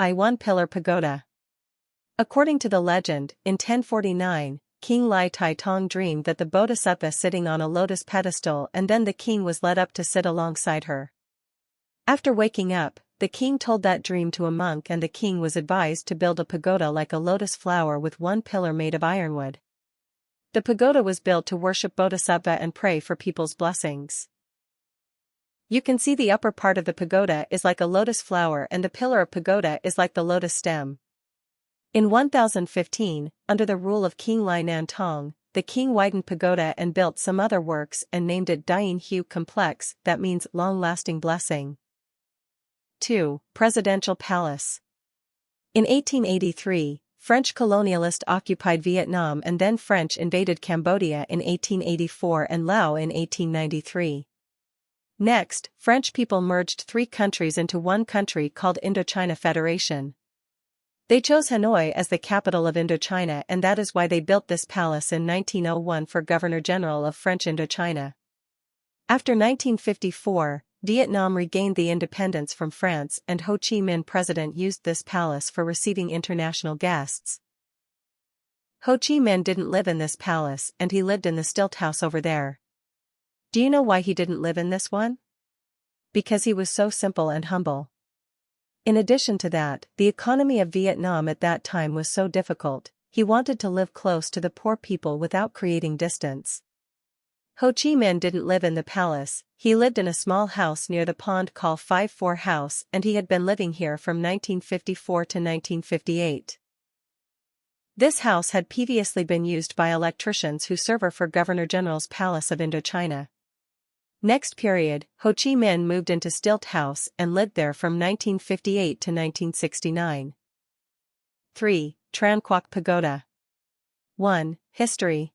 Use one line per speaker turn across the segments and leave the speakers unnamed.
I one-pillar pagoda. According to the legend, in 1049, King Ly Thai Tong dreamed that the Bodhisattva sitting on a lotus pedestal, and then the king was led up to sit alongside her. After waking up, the king told that dream to a monk, and the king was advised to build a pagoda like a lotus flower with one pillar made of ironwood. The pagoda was built to worship Bodhisattva and pray for people's blessings. You can see the upper part of the pagoda is like a lotus flower and the pillar of pagoda is like the lotus stem. In 1015, under the rule of King Ly Nhan Tong, the king widened pagoda and built some other works and named it Dien Huu Complex, that means long-lasting blessing. 2. Presidential Palace. In 1883, French colonialists occupied Vietnam, and then French invaded Cambodia in 1884 and Laos in 1893. Next, French people merged three countries into one country called Indochina Federation. They chose Hanoi as the capital of Indochina, and that is why they built this palace in 1901 for Governor-General of French Indochina. After 1954, Vietnam regained the independence from France, and Ho Chi Minh president used this palace for receiving international guests. Ho Chi Minh didn't live in this palace, and he lived in the stilt house over there. Do you know why he didn't live in this one? Because he was so simple and humble. In addition to that, the economy of Vietnam at that time was so difficult, he wanted to live close to the poor people without creating distance. Ho Chi Minh didn't live in the palace, he lived in a small house near the pond called 54 House, and he had been living here from 1954 to 1958. This house had previously been used by electricians who served for Governor-General's Palace of Indochina. Next period, Ho Chi Minh moved into Stilt House and lived there from 1958 to 1969. 3. Tran Quoc Pagoda. 1. History.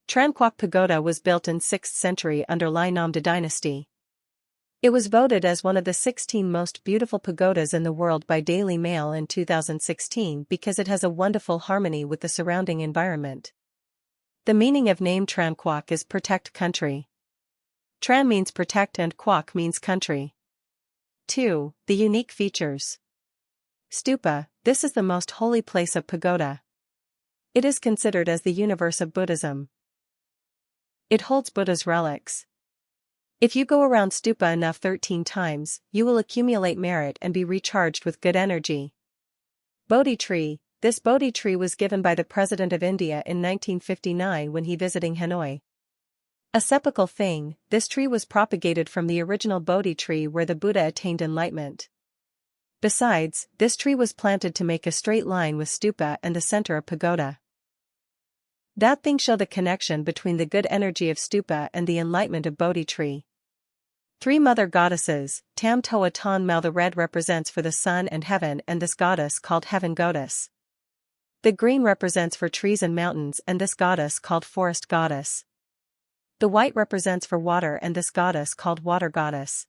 Tran Quoc Pagoda was built in 6th century under Ly Nam dynasty. It was voted as one of the 16 most beautiful pagodas in the world by Daily Mail in 2016 because it has a wonderful harmony with the surrounding environment. The meaning of name Tran Quoc is protect country. Tran means protect and Quoc means country. 2. The unique features. Stupa, this is the most holy place of pagoda. It is considered as the universe of Buddhism. It holds Buddha's relics. If you go around stupa enough 13 times, you will accumulate merit and be recharged with good energy. Bodhi tree, this Bodhi tree was given by the President of India in 1959 when he visiting Hanoi. A sepulchral thing, this tree was propagated from the original Bodhi tree where the Buddha attained enlightenment. Besides, this tree was planted to make a straight line with stupa and the center of pagoda. That thing showed the connection between the good energy of stupa and the enlightenment of Bodhi tree. 3 mother goddesses, Tam Toa Ton Mao. The red represents for the sun and heaven and this goddess called heaven goddess. The green represents for trees and mountains and this goddess called forest goddess. The white represents for water and this goddess called water goddess.